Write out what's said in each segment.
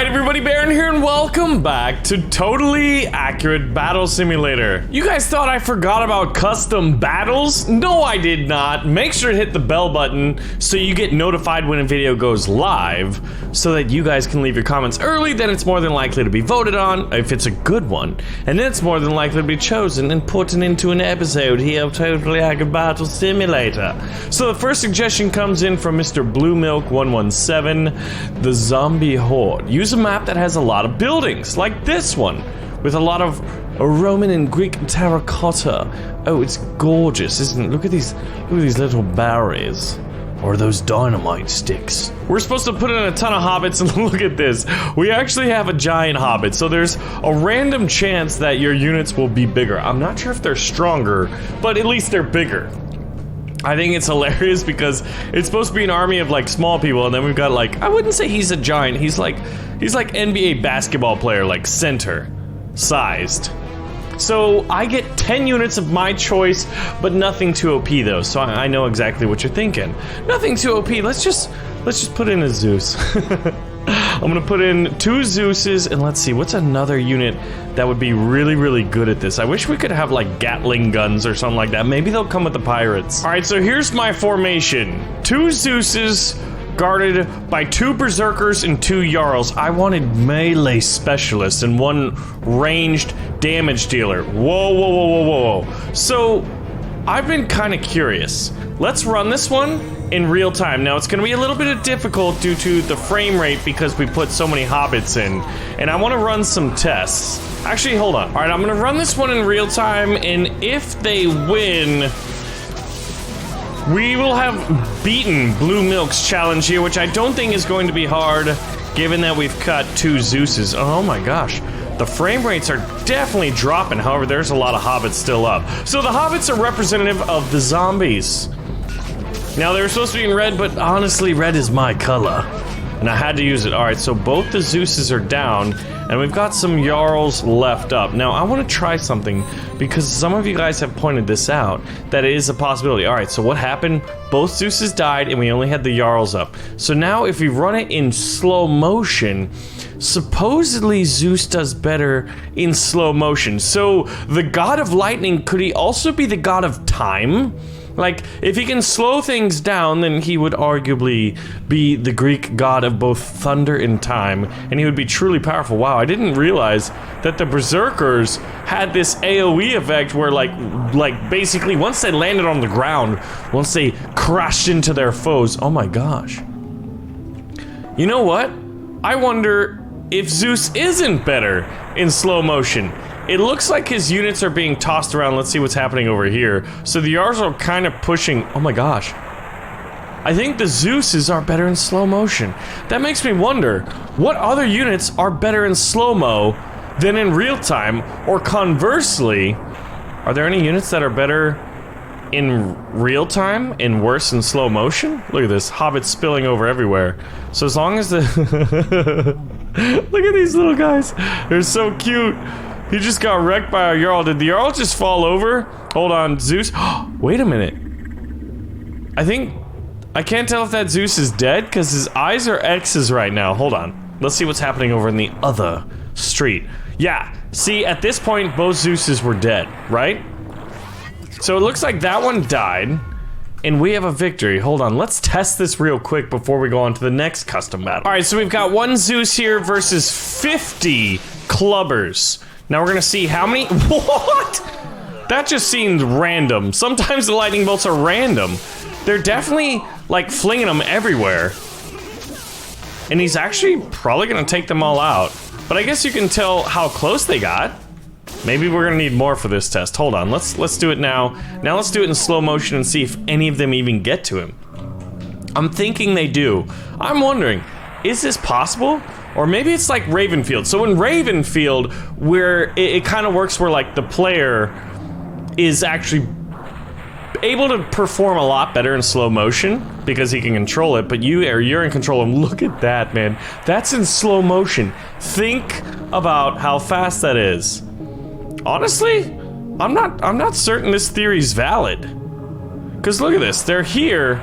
Alright everybody, Baron here and welcome back to Totally Accurate Battle Simulator. You guys thought I forgot about custom battles? No, I did not. Make sure to hit the bell button so you get notified when a video goes live so that you guys can leave your comments early, then it's more than likely to be voted on if it's a good one. And then it's more than likely to be chosen and put into an episode here of Totally Accurate Battle Simulator. So the first suggestion comes in from Mr. Blue Milk 117, the Zombie Horde. Use a map that has a lot of buildings, like this one, with a lot of Roman and Greek terracotta. Oh, it's gorgeous, isn't it? Look at these little berries. Or those dynamite sticks. We're supposed to put in a ton of hobbits, and look at this. We actually have a giant hobbit, so there's a random chance that your units will be bigger. I'm not sure if they're stronger, but at least they're bigger. I think it's hilarious because it's supposed to be an army of like small people, and then we've got like, I wouldn't say he's a giant, he's like NBA basketball player, like center sized. So I get 10 units of my choice, but nothing too OP though, so I know exactly what you're thinking. Nothing too OP, let's just put in a Zeus. I'm gonna put in 2 Zeuses, and let's see, what's another unit that would be really good at this? I wish we could have like Gatling guns or something like that. Maybe they'll come with the pirates. Alright, so here's my formation. 2 Zeuses guarded by 2 Berserkers and 2 Jarls. I wanted melee specialists and 1 ranged damage dealer. Whoa. So, I've been kind of curious. Let's run this one in real time. Now, it's going to be a little bit difficult due to the frame rate because we put so many hobbits in. And I want to run some tests. Actually, hold on. Alright, I'm going to run this one in real time, and if they win, we will have beaten Blue Milk's challenge here, which I don't think is going to be hard, given that we've cut 2 Zeuses. Oh my gosh. The frame rates are definitely dropping, however, there's a lot of hobbits still up. So the hobbits are representative of the zombies. Now, they were supposed to be in red, but honestly, red is my color. And I had to use it. Alright, so both the Zeuses are down, and we've got some Jarls left up. Now, I want to try something, because some of you guys have pointed this out, that it is a possibility. Alright, so what happened? Both Zeuses died, and we only had the Jarls up. So now, if we run it in slow motion, supposedly Zeus does better in slow motion. So, the god of lightning, could he also be the god of time? Like, if he can slow things down, then he would arguably be the Greek god of both thunder and time, and he would be truly powerful. Wow, I didn't realize that the Berserkers had this AoE effect where, like basically, once they landed on the ground, once they crashed into their foes, oh my gosh. You know what? I wonder if Zeus isn't better in slow motion. It looks like his units are being tossed around. Let's see what's happening over here. So the Jarls are kind of pushing. Oh my gosh. I think the Zeuses are better in slow motion. That makes me wonder, what other units are better in slow-mo than in real time? Or conversely, are there any units that are better in real time and worse in slow motion? Look at this, hobbits spilling over everywhere. So as long as the... Look at these little guys. They're so cute. He just got wrecked by a Jarl. Did the Jarl just fall over? Hold on, Zeus. Wait a minute. I can't tell if that Zeus is dead because his eyes are X's right now. Hold on. Let's see what's happening over in the other street. Yeah, see, at this point, both Zeuses were dead, right? So it looks like that one died, and we have a victory. Hold on, let's test this real quick before we go on to the next custom battle. All right, so we've got 1 Zeus here versus 50 clubbers. Now we're gonna see how many- What? That just seemed random. Sometimes the lightning bolts are random. They're definitely, like, flinging them everywhere. And he's actually probably gonna take them all out. But I guess you can tell how close they got. Maybe we're gonna need more for this test. Hold on, let's do it now. Now let's do it in slow motion and see if any of them even get to him. I'm thinking they do. I'm wondering, is this possible? Or maybe it's like Ravenfield. So in Ravenfield, where it kind of works where like the player is actually able to perform a lot better in slow motion because he can control it, but you're in control, and look at that, man. That's in slow motion. Think about how fast that is. Honestly, I'm not certain this theory's valid. Cause look at this, they're here.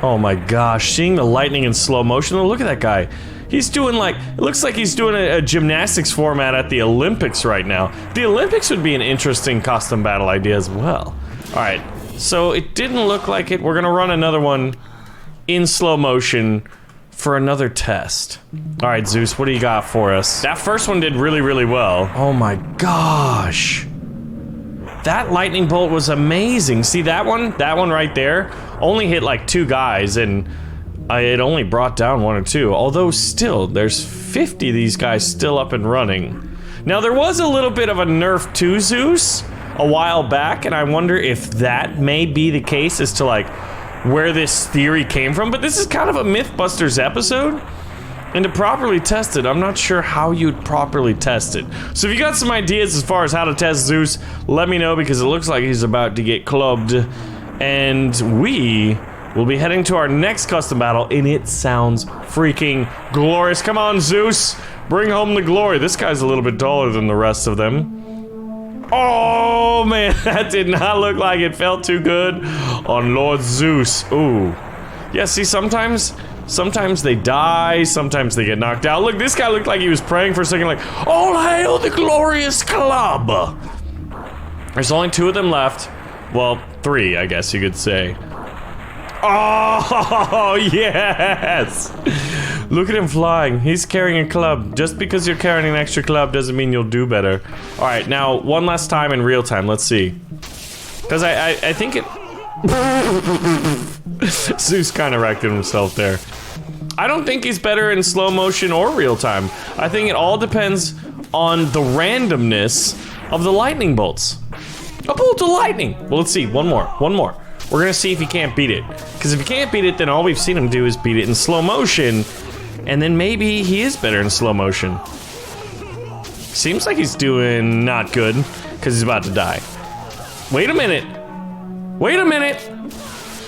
Oh my gosh, seeing the lightning in slow motion, look at that guy. He's doing like, it looks like he's doing a gymnastics format at the Olympics right now. The Olympics would be an interesting custom battle idea as well. All right, so it didn't look like it. We're gonna run another one in slow motion for another test. All right, Zeus, what do you got for us? That first one did really, really well. Oh my gosh. That lightning bolt was amazing. See that one right there only hit like 2 guys and it only brought down 1 or 2. Although still, there's 50 of these guys still up and running. Now there was a little bit of a nerf to Zeus a while back, and I wonder if that may be the case as to like where this theory came from, but this is kind of a Mythbusters episode. And to properly test it, I'm not sure how you'd properly test it. So if you got some ideas as far as how to test Zeus, let me know, because it looks like he's about to get clubbed. And we will be heading to our next custom battle, and it sounds freaking glorious. Come on, Zeus, bring home the glory. This guy's a little bit taller than the rest of them. Oh man, that did not look like it felt too good on Lord Zeus. Ooh. Yeah, see, sometimes they die, sometimes they get knocked out. Look, this guy looked like he was praying for a second, like, all hail the glorious club. There's only 2 of them left. Well, 3, I guess you could say. Oh, yes! Look at him flying. He's carrying a club. Just because you're carrying an extra club doesn't mean you'll do better. All right, now, one last time in real time. Let's see. Because I think it... Zeus kind of wrecked himself there. I don't think he's better in slow motion or real time. I think it all depends on the randomness of the lightning bolts. A bolt of lightning! Well, let's see. One more. We're gonna see if he can't beat it. Because if he can't beat it, then all we've seen him do is beat it in slow motion. And then maybe he is better in slow motion. Seems like he's doing not good, because he's about to die. Wait a minute.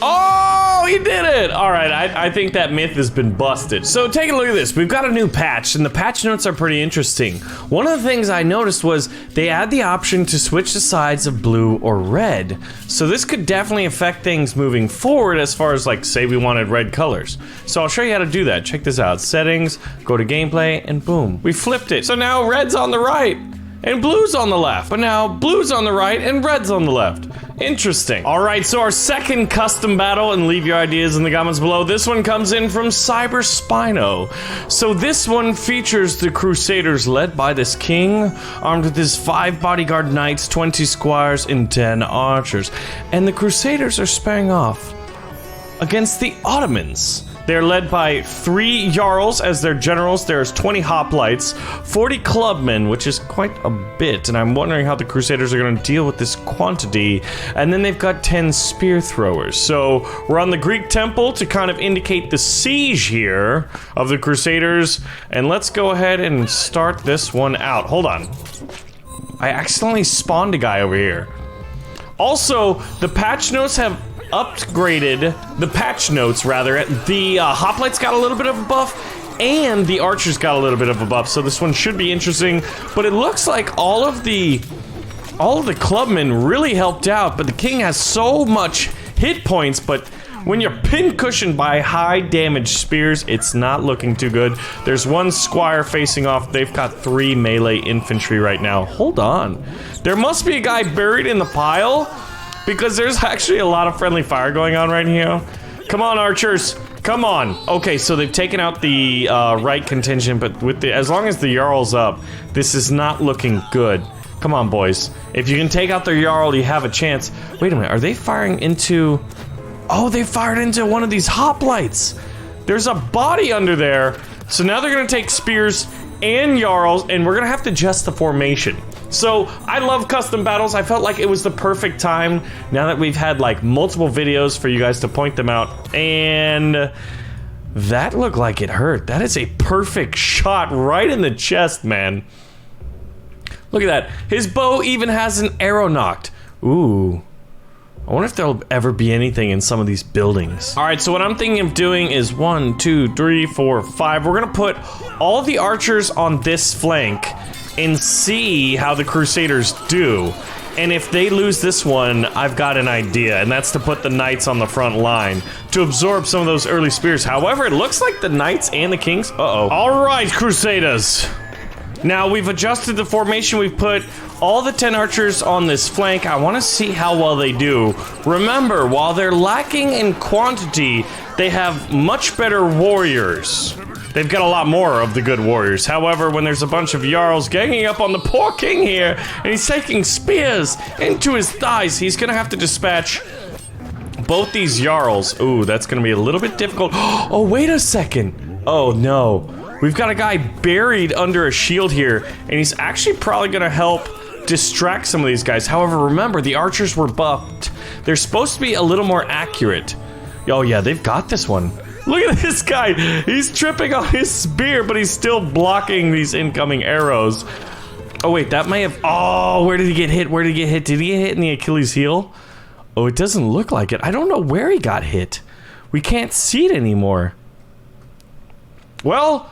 Oh, he did it! Alright, I think that myth has been busted. So take a look at this. We've got a new patch, and the patch notes are pretty interesting. One of the things I noticed was they add the option to switch the sides of blue or red. So this could definitely affect things moving forward as far as, like, say we wanted red colors. So I'll show you how to do that. Check this out. Settings, go to gameplay, and boom. We flipped it. So now red's on the right, and blue's on the left. But now blue's on the right, and red's on the left. Interesting. All right, so our second custom battle, and leave your ideas in the comments below. This one comes in from Cyber Spino. So this one features the Crusaders led by this king, armed with his 5 bodyguard knights, 20 squires, and 10 archers. And the Crusaders are sparring off against the Ottomans. They're led by 3 Jarls as their generals. There's 20 hoplites, 40 clubmen, which is quite a bit, and I'm wondering how the Crusaders are going to deal with this quantity. And then they've got 10 spear throwers. So we're on the Greek temple to kind of indicate the siege here of the Crusaders. And let's go ahead and start this one out. Hold on. I accidentally spawned a guy over here. Also, the patch notes have upgraded the patch notes, rather. The hoplites got a little bit of a buff, and the archers got a little bit of a buff, so this one should be interesting. But it looks like all of the clubmen really helped out, but the king has so much hit points, but when you're pin cushioned by high damage spears, it's not looking too good. There's 1 squire facing off. They've got 3 melee infantry right now. Hold on. There must be a guy buried in the pile, because there's actually a lot of friendly fire going on right here. Come on, archers. Come on. Okay, so they've taken out the right contingent, but with as long as the Jarl's up, this is not looking good. Come on, boys. If you can take out their Jarl, you have a chance. Wait a minute, are they firing into... Oh, they fired into one of these hoplites. There's a body under there. So now they're gonna take spears and Jarls, and we're gonna have to adjust the formation. So, I love custom battles. I felt like it was the perfect time now that we've had like multiple videos for you guys to point them out. And that looked like it hurt. That is a perfect shot right in the chest, man. Look at that. His bow even has an arrow knocked. Ooh. I wonder if there'll ever be anything in some of these buildings. All right, so what I'm thinking of doing is 1, 2, 3, 4, 5. We're gonna put all the archers on this flank and see how the Crusaders do. And if they lose this one, I've got an idea, and that's to put the knights on the front line to absorb some of those early spears. However, it looks like the knights and the kings. Uh-oh. All right, Crusaders. Now, we've adjusted the formation. We've put all the 10 archers on this flank. I want to see how well they do. Remember, while they're lacking in quantity, they have much better warriors. They've got a lot more of the good warriors. However, when there's a bunch of Jarls ganging up on the poor king here, and he's taking spears into his thighs, he's gonna have to dispatch both these Jarls. Ooh, that's gonna be a little bit difficult. Oh, wait a second. Oh, no. We've got a guy buried under a shield here, and he's actually probably gonna help distract some of these guys. However, remember, the archers were buffed. They're supposed to be a little more accurate. Oh, yeah, they've got this one. Look at this guy. He's tripping on his spear, but he's still blocking these incoming arrows. Oh, wait, that may have... Oh, where did he get hit? Where did he get hit? Did he get hit in the Achilles heel? Oh, it doesn't look like it. I don't know where he got hit. We can't see it anymore. Well,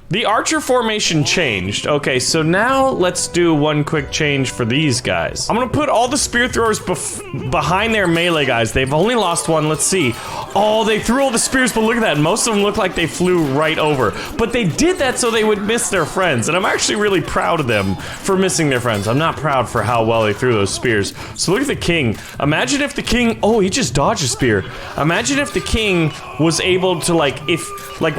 the archer formation changed. Okay, so now let's do one quick change for these guys. I'm gonna put all the spear throwers behind their melee guys. They've only lost one. Let's see. Oh, they threw all the spears, but look at that. Most of them look like they flew right over. But they did that so they would miss their friends, and I'm actually really proud of them for missing their friends. I'm not proud for how well they threw those spears. So look at the king. Imagine if the king... Oh, he just dodged a spear. Imagine if the king was able to, like,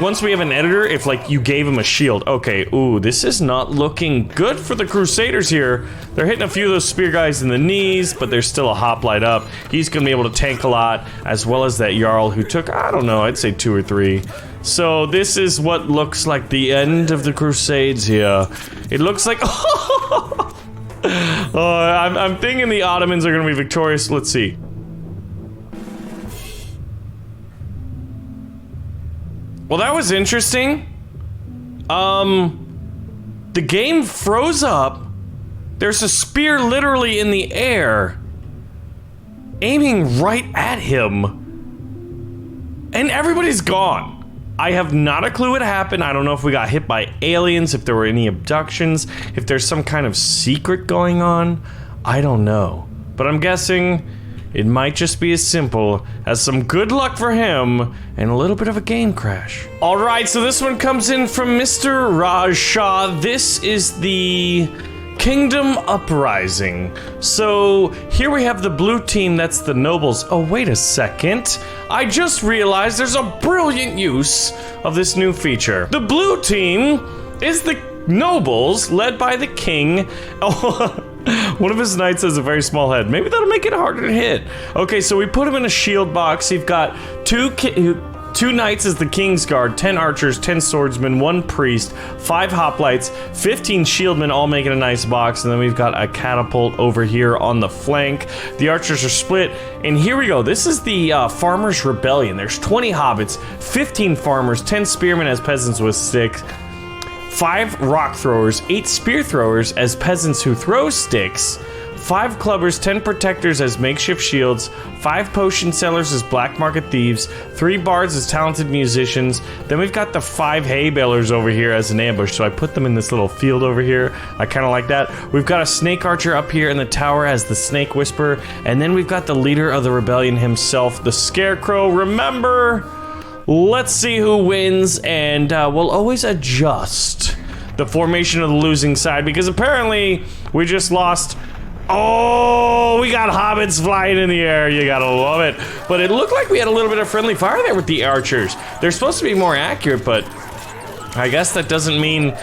once we have an editor, if, like, you gave him a shield. Okay, ooh, this is not looking good for the Crusaders here. They're hitting a few of those spear guys in the knees, but there's still a hoplite up. He's gonna be able to tank a lot, as well as that Jarl who took, I don't know, I'd say 2 or 3. So this is what looks like the end of the Crusades here. It looks like... I'm thinking the Ottomans are gonna be victorious. Let's see. Well, that was interesting. The game froze up. There's a spear literally in the air, aiming right at him, and everybody's gone. I have not a clue what happened. I don't know if we got hit by aliens, if there were any abductions, if there's some kind of secret going on. I don't know. But I'm guessing it might just be as simple as some good luck for him and a little bit of a game crash. All right, so this one comes in from Mr. Raj Shah. This is the Kingdom Uprising. So here we have the blue team, that's the nobles. Oh, wait a second. I just realized there's a brilliant use of this new feature. The blue team is the nobles led by the king. Oh, one of his knights has a very small head. Maybe that'll make it harder to hit. Okay, so we put him in a shield box. You've got two knights as the king's guard, 10 archers, 10 swordsmen, 1 priest, 5 hoplites, 15 shieldmen, all making a nice box. And then we've got a catapult over here on the flank. The archers are split. And here we go. This is the Farmers' Rebellion. There's 20 hobbits, 15 farmers, 10 spearmen as peasants with sticks, 5 rock throwers, 8 spear throwers as peasants who throw sticks, 5 clubbers, 10 protectors as makeshift shields, 5 potion sellers as black market thieves, 3 bards as talented musicians. Then we've got the 5 hay balers over here as an ambush, so I put them in this little field over here. I kind of like that. We've got a snake archer up here in the tower as the snake whisperer, and then we've got the leader of the rebellion himself, the scarecrow. Remember, let's see who wins, and we'll always adjust the formation of the losing side, because apparently we just lost. Oh, we got hobbits flying in the air. You gotta love it. But it looked like we had a little bit of friendly fire there with the archers. They're supposed to be more accurate, but I guess that doesn't mean...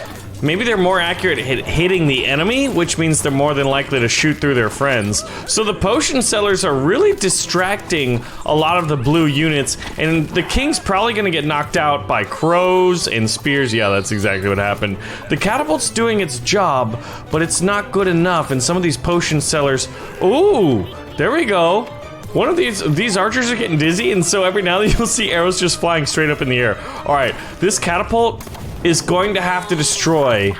Maybe they're more accurate at hitting the enemy, which means they're more than likely to shoot through their friends. So the potion sellers are really distracting a lot of the blue units, and the king's probably gonna get knocked out by crows and spears. Yeah, that's exactly what happened. The catapult's doing its job, but it's not good enough, and some of these potion sellers... Ooh, there we go. One of these archers are getting dizzy, and so every now and then you'll see arrows just flying straight up in the air. All right, this catapult is going to have to destroy.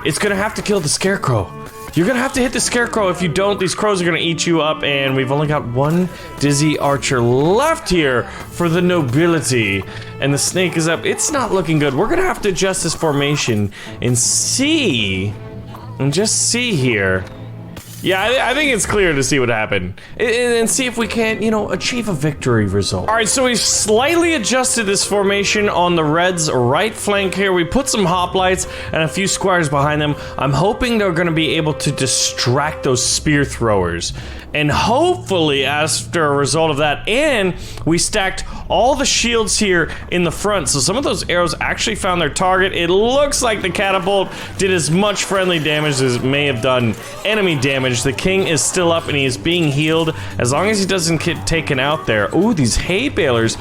It's gonna have to kill the scarecrow. You're gonna have to hit the scarecrow. If you don't, these crows are gonna eat you up, and we've only got 1 dizzy archer left here for the nobility. And the snake is up. It's not looking good. We're gonna have to adjust this formation and see, and just see here. Yeah, I think it's clear to see what happened. And see if we can't, you know, achieve a victory result. All right, so we've slightly adjusted this formation on the Reds' right flank here. We put some hoplites and a few squires behind them. I'm hoping they're gonna be able to distract those spear throwers. And hopefully, after a result of that, and we stacked all the shields here in the front, so some of those arrows actually found their target. It looks like the catapult did as much friendly damage as it may have done enemy damage. The king is still up and he is being healed as long as he doesn't get taken out there. Ooh, these hay balers.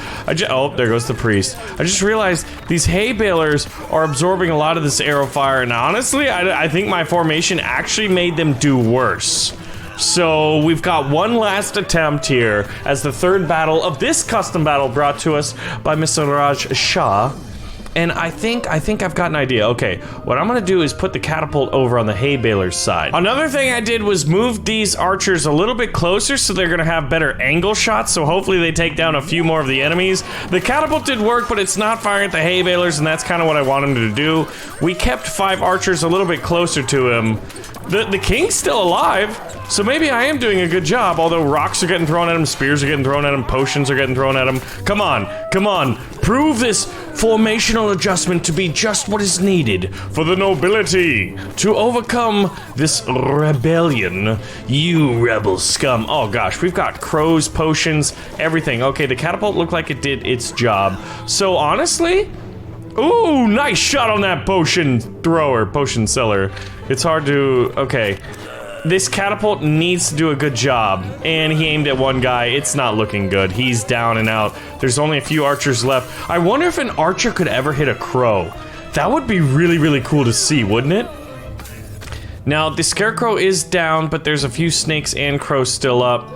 Oh, there goes the priest. I just realized these hay balers are absorbing a lot of this arrow fire, and honestly, I think my formation actually made them do worse. So we've got one last attempt here as the third battle of this custom battle brought to us by Mr. Raj Shah. And I think I've got an idea. Okay, what I'm gonna do is put the catapult over on the hay baler's side. Another thing I did was move these archers a little bit closer so they're gonna have better angle shots, so hopefully they take down a few more of the enemies. The catapult did work, but it's not firing at the hay balers, and that's kind of what I wanted to do. We kept 5 archers a little bit closer to him. The king's still alive, so maybe I am doing a good job, although rocks are getting thrown at him, spears are getting thrown at him, potions are getting thrown at him. Come on, come on, prove this formational adjustment to be just what is needed for the nobility to overcome this rebellion, you rebel scum. Oh gosh, we've got crows, potions, everything. Okay, the catapult looked like it did its job. So honestly, ooh, nice shot on that potion thrower, potion seller. It's hard to, okay. This catapult needs to do a good job, and he aimed at one guy. It's not looking good. He's down and out. There's only a few archers left. I wonder if an archer could ever hit a crow. That would be really, really cool to see, wouldn't it? Now, the scarecrow is down, but there's a few snakes and crows still up,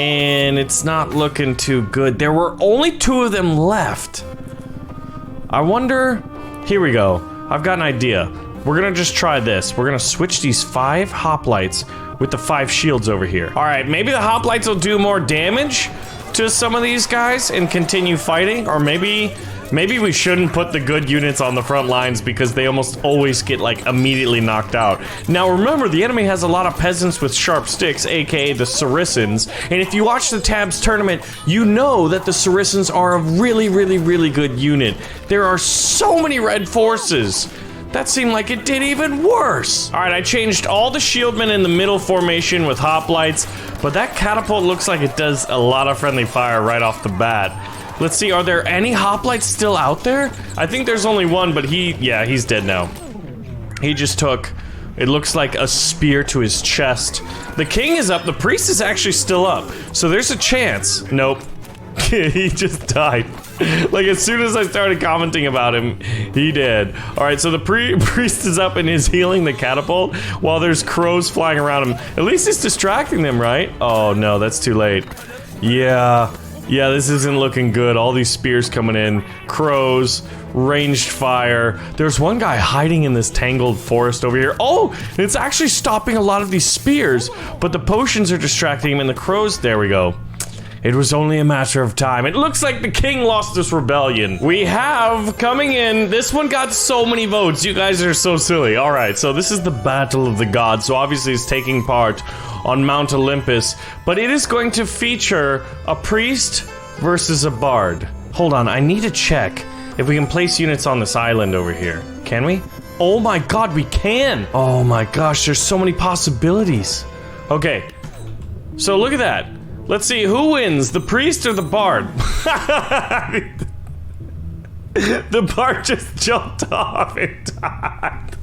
and it's not looking too good. There were only 2 of them left. I wonder... Here we go. I've got an idea. We're gonna just try this. We're gonna switch these 5 hoplites with the 5 shields over here. All right, maybe the hoplites will do more damage to some of these guys and continue fighting, or maybe we shouldn't put the good units on the front lines because they almost always get like immediately knocked out. Now remember, the enemy has a lot of peasants with sharp sticks, aka the Saracens, and if you watch the Tabs tournament, you know that the Saracens are a really, really, really good unit. There are so many red forces. That seemed like it did even worse. All right, I changed all the shieldmen in the middle formation with hoplites, but that catapult looks like it does a lot of friendly fire right off the bat. Let's see, are there any hoplites still out there? I think there's only one, but yeah, he's dead now. He just took, it looks like a spear to his chest. The king is up, the priest is actually still up, so there's a chance. Nope. He just died. Like, as soon as I started commenting about him, he did. Alright, so the priest is up and is healing the catapult while there's crows flying around him. At least he's distracting them, right? Oh no, that's too late. Yeah, this isn't looking good. All these spears coming in. Crows, ranged fire. There's one guy hiding in this tangled forest over here. Oh, it's actually stopping a lot of these spears, but the potions are distracting him and the crows, there we go. It was only a matter of time. It looks like the king lost this rebellion. We have coming in, this one got so many votes. You guys are so silly. All right, so this is the Battle of the Gods. So obviously it's taking part on Mount Olympus, but it is going to feature a priest versus a bard. Hold on, I need to check if we can place units on this island over here. Can we? Oh my God, we can. Oh my gosh, there's so many possibilities. Okay, so look at that. Let's see, who wins, the priest or the bard? The bard just jumped off and died.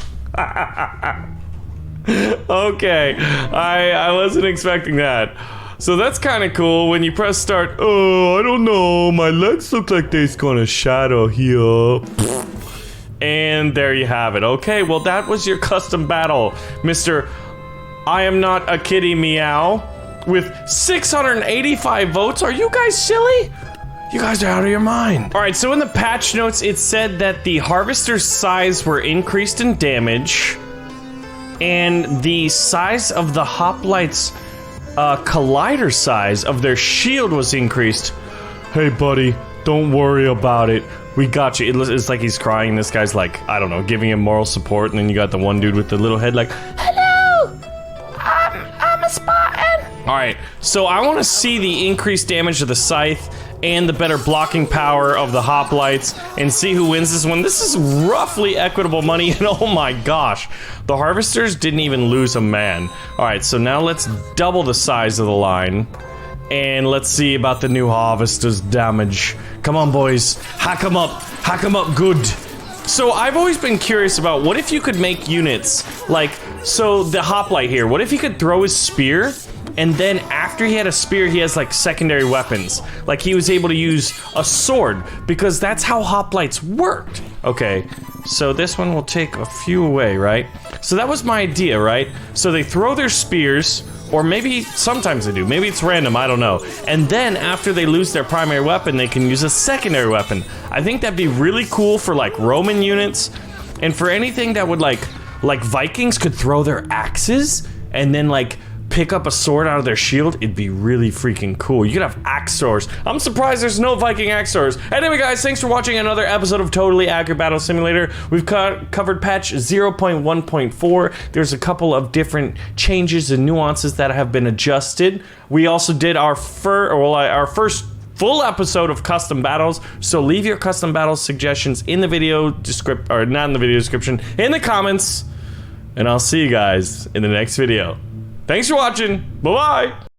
Okay, I wasn't expecting that. So that's kind of cool. When you press start, oh, I don't know, my legs look like there's gonna shadow here. And there you have it. Okay, well that was your custom battle, Mr. I am not a kitty meow. With 685 votes, are you guys silly? You guys are out of your mind. All right, so in the patch notes, it said that the harvester's size were increased in damage, and the size of the hoplites' collider size of their shield was increased. Hey, buddy, don't worry about it. We got you. It's like he's crying. This guy's like, I don't know, giving him moral support, and then you got the one dude with the little head like, hello, I'm a Alright, so I want to see the increased damage of the scythe and the better blocking power of the hoplites and see who wins this one. This is roughly equitable money, and oh my gosh, the harvesters didn't even lose a man. Alright, so now let's double the size of the line, and let's see about the new harvester's damage. Come on, boys, hack 'em up good. So I've always been curious about what if you could make units, like, so the hoplite here, what if he could throw his spear, and then after he had a spear, he has like secondary weapons. Like he was able to use a sword, because that's how hoplites worked. Okay, so this one will take a few away, right? So that was my idea, right? So they throw their spears, or maybe sometimes they do, maybe it's random, I don't know. And then after they lose their primary weapon, they can use a secondary weapon. I think that'd be really cool for like Roman units, and for anything that would like Vikings could throw their axes, and then like pick up a sword out of their shield. It'd be really freaking cool. You could have axe throwers. I'm surprised there's no Viking axe throwers. Anyway, guys, thanks for watching another episode of Totally Accurate Battle Simulator. We've covered patch 0.1.4. There's a couple of different changes and nuances that have been adjusted. We also did our first full episode of custom battles, so leave your custom battle suggestions in the video description, or not in the video description, in the comments, and I'll see you guys in the next video. Thanks for watching. Bye-bye.